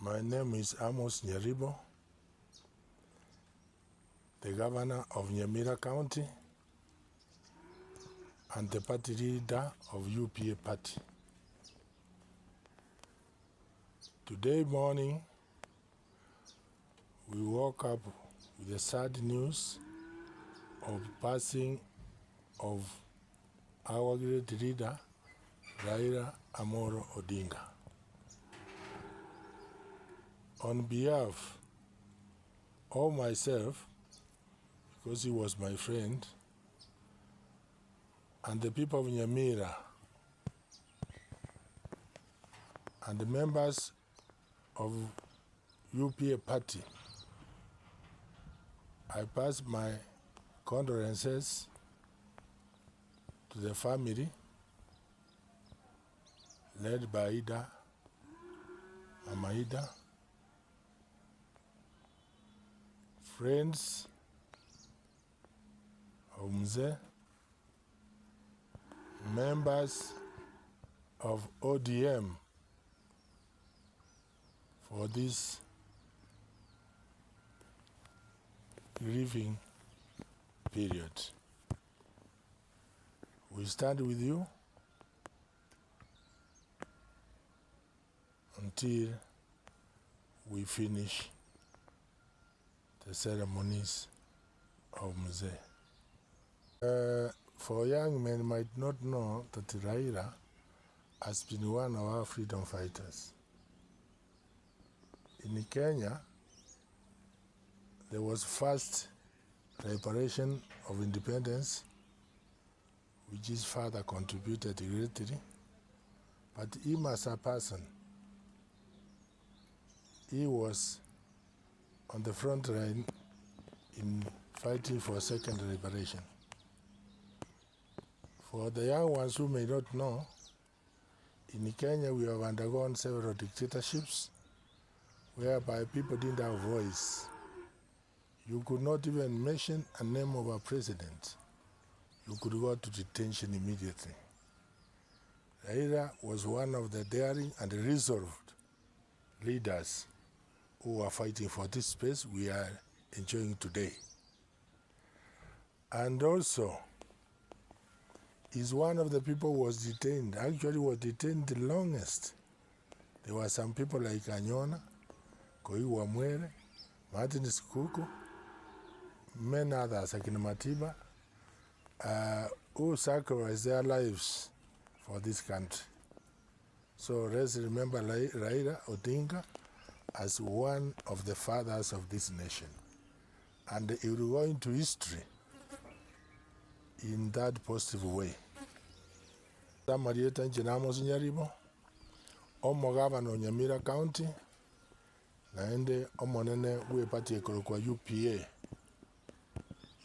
My name is Amos Nyaribo, the governor of Nyamira County and the party leader of UPA party. Today morning, we woke up with the sad news of passing of our great leader, Raila Odinga. On behalf of myself, because he was my friend, and the people of Nyamira, and the members of UPA party, I pass my condolences to the family led by Mama Ida, friends of Mzee, members of ODM for this grieving period. We stand with you until we finish the ceremonies of Mzee. For young men might not know that Raila has been one of our freedom fighters. In Kenya, there was first liberation of independence, which his father contributed greatly, but him as a person, he was on the front line in fighting for second liberation. For the young ones who may not know, in Kenya we have undergone several dictatorships whereby people didn't have a voice. You could not even mention a name of a president. You could go to detention immediately. Raila was one of the daring and resolved leaders who are fighting for this space we are enjoying today. And also, is one of the people who was detained, actually was detained the longest. There were some people like Anyona, Koi Wamwere, Martin Sikuku, many others, like Matiba, who sacrificed their lives for this country. So let's remember Raila Odinga as one of the fathers of this nation. And he will go into history in that positive way. Marieta Amos Nyaribo, Omo Governor Nyamira County, naende omonene we party kwa UPA,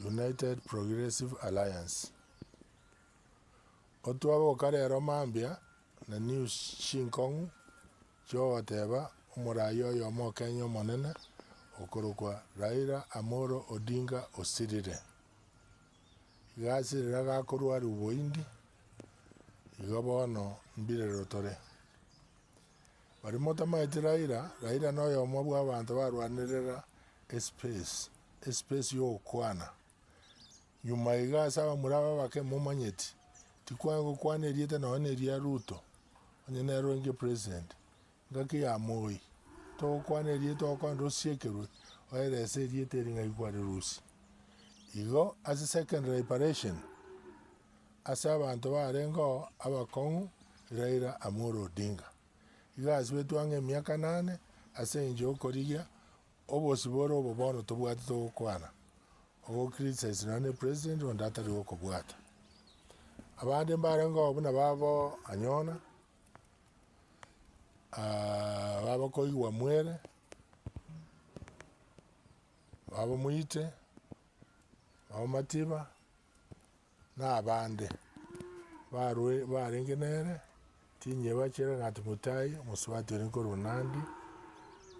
United Progressive Alliance. Otuabo kare romambia na New Shinkong, jo wateba umurayo yomo Kenya monene okorokwa Raila Odinga osirire. Gasi raga korwa ruboindi igobono mbire rotore. Bari motamaiti Raila no yomo bwa abantu barwanirira space yo kwana. Nyuma igasa bamuraba bake mumanyeti. Tikwango kwana eriete no neria Ruto. Onyene ronge president. Ngaki ya Moi. To kwana eriete okondo siekerwe. Oerese eriete ringa ikware rusi. Igo as a second reparation. Asa abantu barengo abakongu Raila Odinga. Igo aswetu ange miaka 8 ase injo korigia obosiboro obobono tobwate tokwana. Ogo criticize nane president ondata rio kobwata. Abande barengo obuna babo Anyona. Babo Koi Wamwere. Babo Muite. Babo Matiba. Na abande barengenere tinye bachere ngati mutai muswati rinko Nandi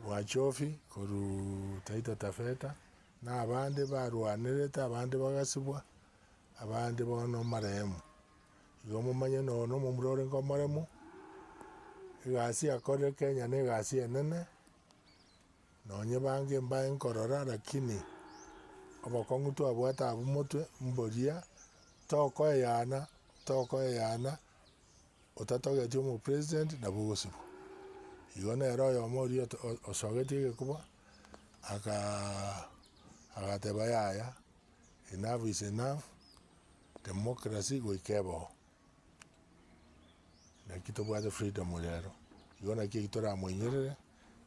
wachofi koru Taita Tafeta na abande barwanireta abande bagasibwa abande bono maremu igo mumanye no mumurore ngo maremu igasi akore Kenya ne igasi enene nonye bange mbaye nkorora lakini obokongu twabwata abumotwe mboria tokoeyana otatogetie omo president na bogosibu igo nero oyomo oria osogetie egekuba agateba yaya enough is enough democracy goikebo naki tobwate freedom rero igo naki ekitoramoinyerere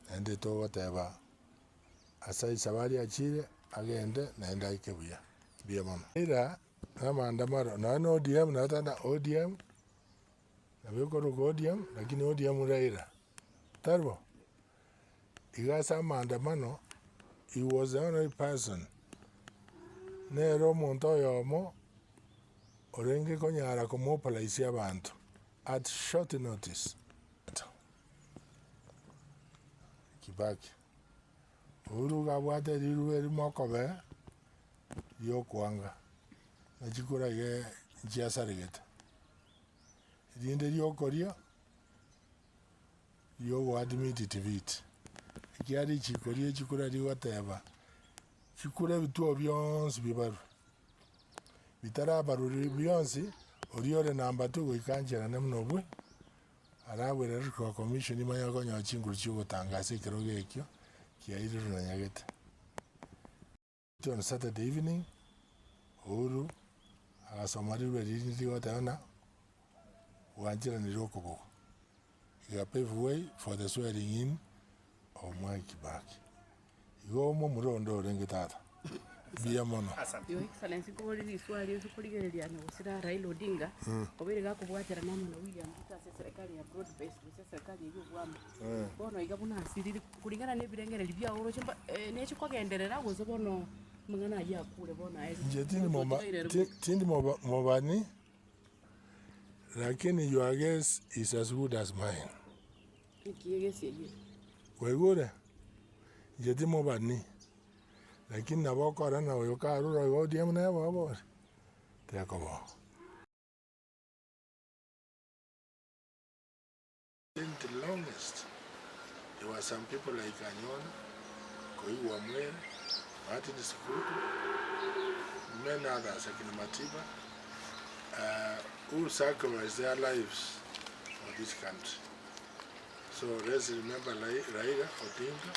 naende togoteba asa isabari achire agende naende aike buya mono ira na maandamano na ODM na tanda ODM na bikoruka ODM lakini ODM Raila tarbo igasa maandamano he was the only person nero omonto oyomo orenge konyara komobilize abantu at short notice. Kibaki uru gabwate riru erimokobe riokwanga nachikura ge nchiasarigete rinde riokoria riogoadmit tiviti ikiari chikoria chikura rigoteba chikure bituo byonsi bibaru bitarabaruri byonsi oriore namba 2 goikanjera nemno bwe arabwera riko commission imanya konyo chinguru chigotangasa ikero gekyo kiairiru na nyagete on Saturday evening uru agasomariwe riri gotana wanjira ni rokobo ya pave way for the swearing in of Mwai Kibaki igo mo murondo renge tata biya mono Your Excellency ko riri swali ukurigereria no sira Raila Odinga obere gakubwatira namwe na William Ruto serikali ya broad based serikali y'ubwami bono igabuna asiriri kuringana n'ebirengere bya oro chimba nechi kwagenderera gozo bono mungana ya kure bona nje tindi mobani lakini your guess is as good as mine ikiyegese ye kwegure nje tindi mobani lakini nabokora na oyokarura go ODM na babo tekobo in the longest there were some people like Anyon Koiwa Mwe Martin Sikutu many others like Matiba who sacrificed their lives for this country. So let's remember Raila Odinga